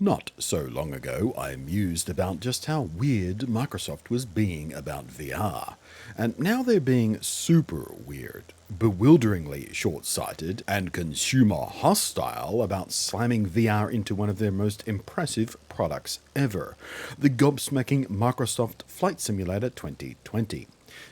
Not so long ago, I mused about just how weird Microsoft was being about VR. And now they're being super weird, bewilderingly short-sighted, and consumer hostile about slamming VR into one of their most impressive products ever, the gobsmacking Microsoft Flight Simulator 2020.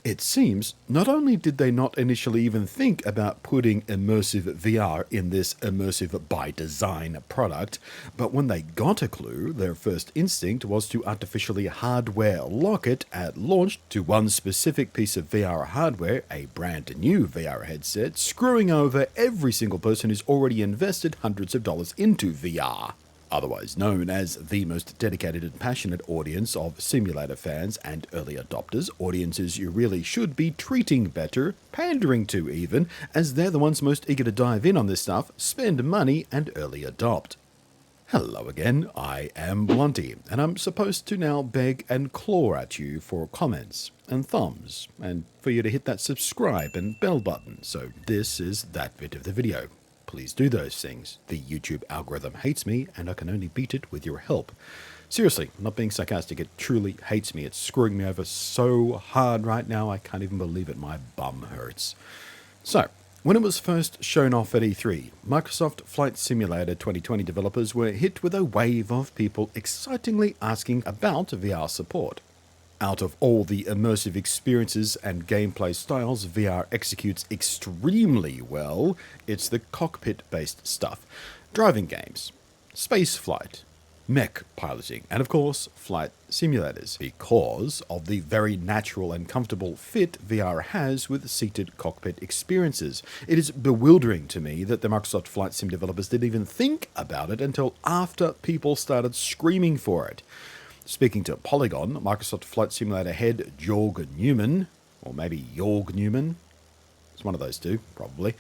It seems not only did they not initially even think about putting immersive VR in this immersive by design product, but when they got a clue, their first instinct was to artificially hardware lock it at launch to one specific piece of VR hardware, a brand new VR headset, screwing over every single person who's already invested hundreds of dollars into VR. Otherwise known as the most dedicated and passionate audience of simulator fans and early adopters, audiences you really should be treating better, pandering to even, as they're the ones most eager to dive in on this stuff, spend money, and early adopt. Hello again, I am Blunty, and I'm supposed to now beg and claw at you for comments and thumbs, and for you to hit that subscribe and bell button, so this is that bit of the video. Please do those things. The YouTube algorithm hates me, and I can only beat it with your help. Seriously, I'm not being sarcastic, it truly hates me. It's screwing me over so hard right now, I can't even believe it. My bum hurts. So, when it was first shown off at E3, Microsoft Flight Simulator 2020 developers were hit with a wave of people excitingly asking about VR support. Out of all the immersive experiences and gameplay styles VR executes extremely well, it's the cockpit-based stuff. Driving games, space flight, mech piloting, and of course, flight simulators, because of the very natural and comfortable fit VR has with seated cockpit experiences. It is bewildering to me that the Microsoft Flight Sim developers didn't even think about it until after people started screaming for it. Speaking to Polygon, Microsoft Flight Simulator head Jorg Newman, or maybe Jorg Newman, it's one of those two, probably,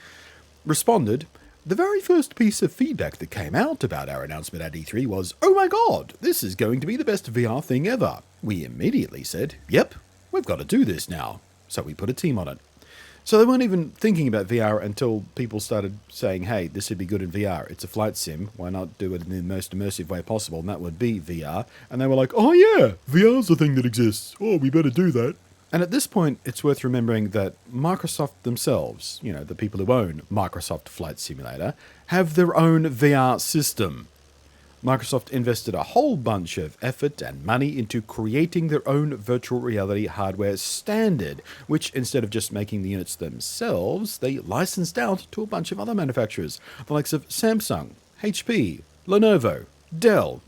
responded, "The very first piece of feedback that came out about our announcement at E3 was, 'Oh my god, this is going to be the best VR thing ever.' We immediately said, 'Yep, we've got to do this now.' So we put a team on it." So they weren't even thinking about VR until people started saying, hey, this would be good in VR. It's a flight sim. Why not do it in the most immersive way possible? And that would be VR. And they were like, oh yeah, VR's a thing that exists. Oh, we better do that. And at this point, it's worth remembering that Microsoft themselves, the people who own Microsoft Flight Simulator, have their own VR system. Microsoft invested a whole bunch of effort and money into creating their own virtual reality hardware standard, which instead of just making the units themselves, they licensed out to a bunch of other manufacturers, the likes of Samsung, HP, Lenovo, Dell,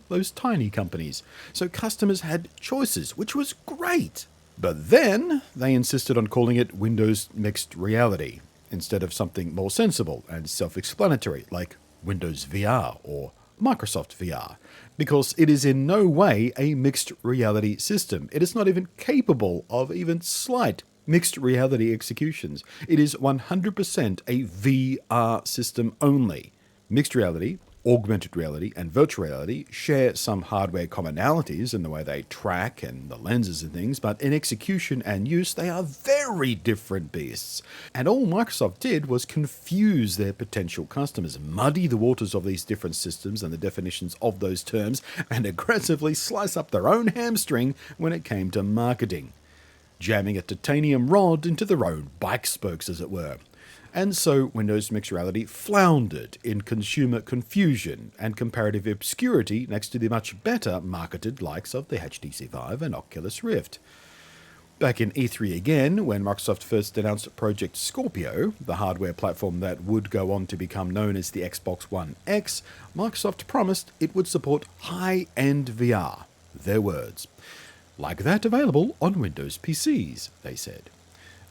those tiny companies. So customers had choices, which was great. But then they insisted on calling it Windows Mixed Reality, instead of something more sensible and self-explanatory, like Windows VR or Microsoft VR, because it is in no way a mixed reality system. It is not even capable of even slight mixed reality executions. It is 100% a VR system only. Mixed reality, augmented reality, and virtual reality share some hardware commonalities in the way they track and the lenses and things, but in execution and use, they are very different beasts. And all Microsoft did was confuse their potential customers, muddy the waters of these different systems and the definitions of those terms, and aggressively slice up their own hamstring when it came to marketing, jamming a titanium rod into their own bike spokes, as it were. And so Windows Mixed Reality floundered in consumer confusion and comparative obscurity next to the much better marketed likes of the HTC Vive and Oculus Rift. Back in E3 again, when Microsoft first announced Project Scorpio, the hardware platform that would go on to become known as the Xbox One X, Microsoft promised it would support high-end VR. Their words. Like that available on Windows PCs, they said.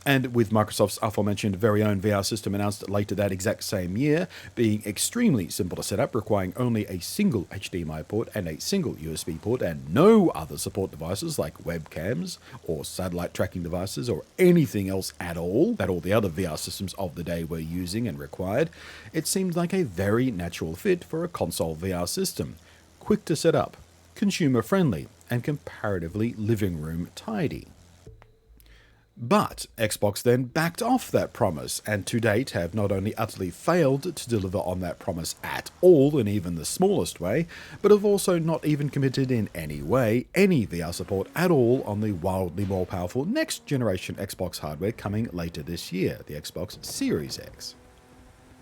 And with Microsoft's aforementioned very own VR system announced later that exact same year, being extremely simple to set up, requiring only a single HDMI port and a single USB port and no other support devices like webcams or satellite tracking devices or anything else at all that all the other VR systems of the day were using and required, it seemed like a very natural fit for a console VR system. Quick to set up, consumer friendly, and comparatively living room tidy. But Xbox then backed off that promise, and to date have not only utterly failed to deliver on that promise at all in even the smallest way, but have also not even committed in any way any VR support at all on the wildly more powerful next generation Xbox hardware coming later this year, the Xbox Series X.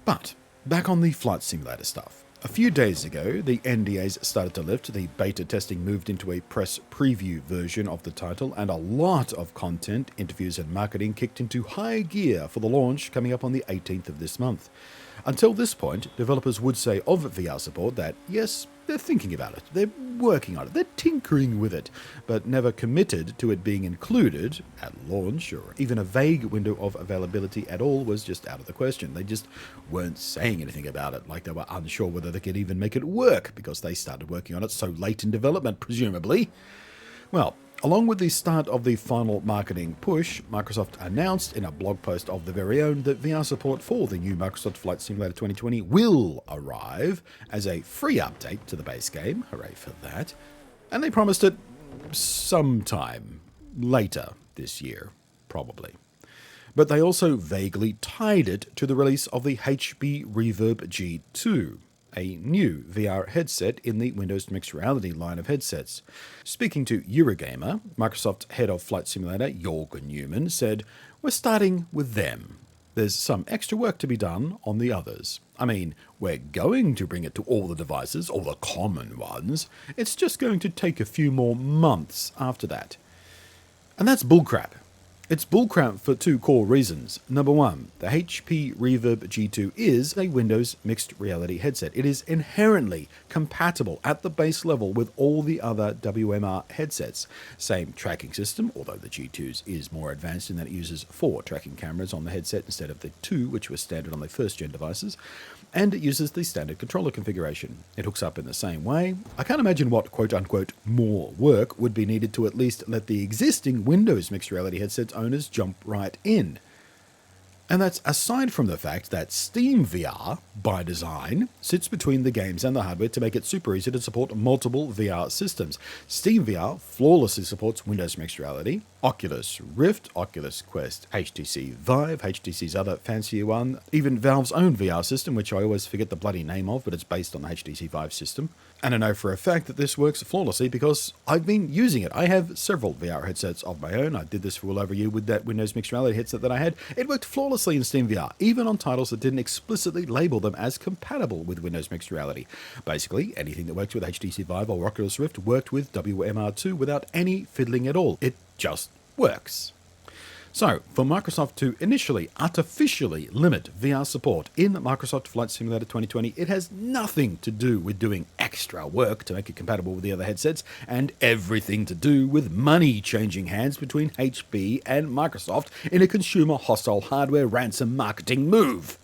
But back on the flight simulator stuff. A few days ago, the NDAs started to lift, the beta testing moved into a press preview version of the title, and a lot of content, interviews and marketing kicked into high gear for the launch coming up on the 18th of this month. Until this point, developers would say of VR support that, yes, they're thinking about it, they're working on it, they're tinkering with it, but never committed to it being included at launch, or even a vague window of availability at all was just out of the question. They just weren't saying anything about it, like they were unsure whether they could even make it work, because they started working on it so late in development, presumably. Well, along with the start of the final marketing push, Microsoft announced in a blog post of their very own that VR support for the new Microsoft Flight Simulator 2020 will arrive as a free update to the base game. Hooray for that. And they promised it sometime later this year, probably. But they also vaguely tied it to the release of the HP Reverb G2, a new VR headset in the Windows Mixed Reality line of headsets. Speaking to Eurogamer, Microsoft head of Flight Simulator, Jorgen Newman, said, "We're starting with them. There's some extra work to be done on the others. I mean, we're going to bring it to all the devices, all the common ones. It's just going to take a few more months after that." And that's bullcrap. It's bullcrap for two core reasons. Number one, the HP Reverb G2 is a Windows mixed reality headset. It is inherently compatible at the base level with all the other WMR headsets. Same tracking system, although the G2's is more advanced in that it uses 4 tracking cameras on the headset instead of the 2, which was standard on the first-gen devices. And it uses the standard controller configuration. It hooks up in the same way. I can't imagine what quote-unquote more work would be needed to at least let the existing Windows mixed reality headsets owners jump right in. And that's aside from the fact that Steam VR, by design, sits between the games and the hardware to make it super easy to support multiple VR systems. Steam VR flawlessly supports Windows Mixed Reality, Oculus Rift, Oculus Quest, HTC Vive, HTC's other fancier one, even Valve's own VR system, which I always forget the bloody name of, but it's based on the HTC Vive system. And I know for a fact that this works flawlessly because I've been using it. I have several VR headsets of my own. I did this for well over a year with that Windows Mixed Reality headset that I had. It worked flawlessly in Steam VR, even on titles that didn't explicitly label them as compatible with Windows Mixed Reality. Basically, anything that worked with HTC Vive or Oculus Rift worked with WMR2 without any fiddling at all. It just works. So, for Microsoft to initially artificially limit VR support in Microsoft Flight Simulator 2020, it has nothing to do with doing extra work to make it compatible with the other headsets, and everything to do with money changing hands between HP and Microsoft in a consumer hostile hardware ransom marketing move.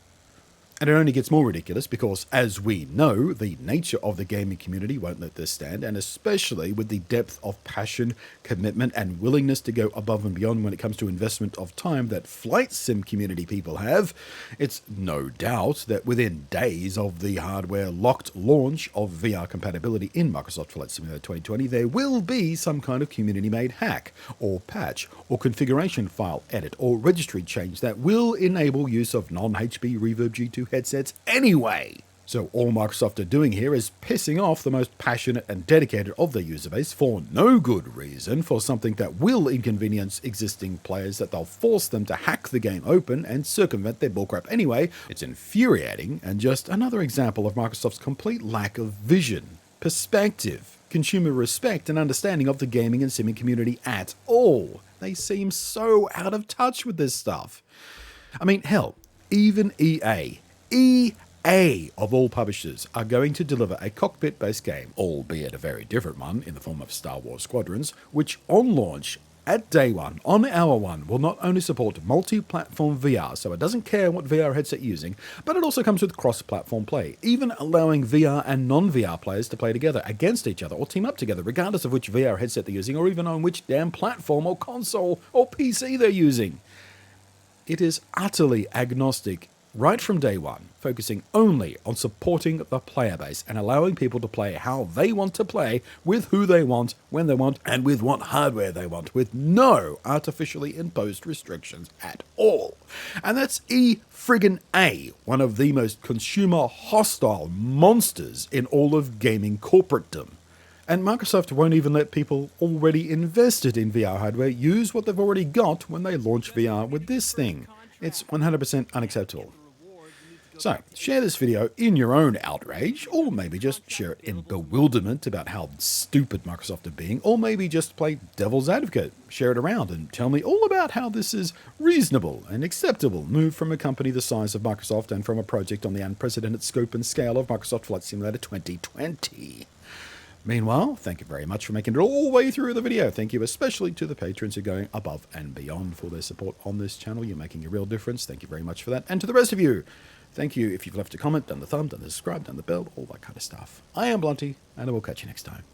And it only gets more ridiculous because, as we know, the nature of the gaming community won't let this stand, and especially with the depth of passion, commitment, and willingness to go above and beyond when it comes to investment of time that flight sim community people have, it's no doubt that within days of the hardware-locked launch of VR compatibility in Microsoft Flight Simulator 2020, there will be some kind of community-made hack, or patch, or configuration file edit, or registry change that will enable use of non-HP Reverb G2 headsets anyway. So all Microsoft are doing here is pissing off the most passionate and dedicated of their user base for no good reason, for something that will inconvenience existing players, that they'll force them to hack the game open and circumvent their bullcrap anyway. It's infuriating, and just another example of Microsoft's complete lack of vision, perspective, consumer respect and understanding of the gaming and simming community at all. They seem so out of touch with this stuff. I mean, hell, even EA of all publishers are going to deliver a cockpit-based game, albeit a very different one in the form of Star Wars Squadrons, which on launch, at day one, on hour one, will not only support multi-platform VR, so it doesn't care what VR headset you're using, but it also comes with cross-platform play, even allowing VR and non-VR players to play together against each other or team up together, regardless of which VR headset they're using or even on which damn platform or console or PC they're using. It is utterly agnostic right from day one, focusing only on supporting the player base and allowing people to play how they want to play, with who they want, when they want, and with what hardware they want, with no artificially imposed restrictions at all. And that's friggin' one of the most consumer hostile monsters in all of gaming corporatedom. And Microsoft won't even let people already invested in VR hardware use what they've already got when they launch VR with this thing. It's 100% unacceptable. So, share this video in your own outrage, or maybe just share it in bewilderment about how stupid Microsoft are being, or maybe just play devil's advocate, share it around and tell me all about how this is reasonable and acceptable move from a company the size of Microsoft and from a project on the unprecedented scope and scale of Microsoft Flight Simulator 2020. Meanwhile, thank you very much for making it all the way through the video. Thank you especially to the patrons who are going above and beyond for their support on this channel. You're making a real difference. Thank you very much for that. And to the rest of you, thank you if you've left a comment, done the thumb, done the subscribe, done the bell, all that kind of stuff. I am Blunty, and I will catch you next time.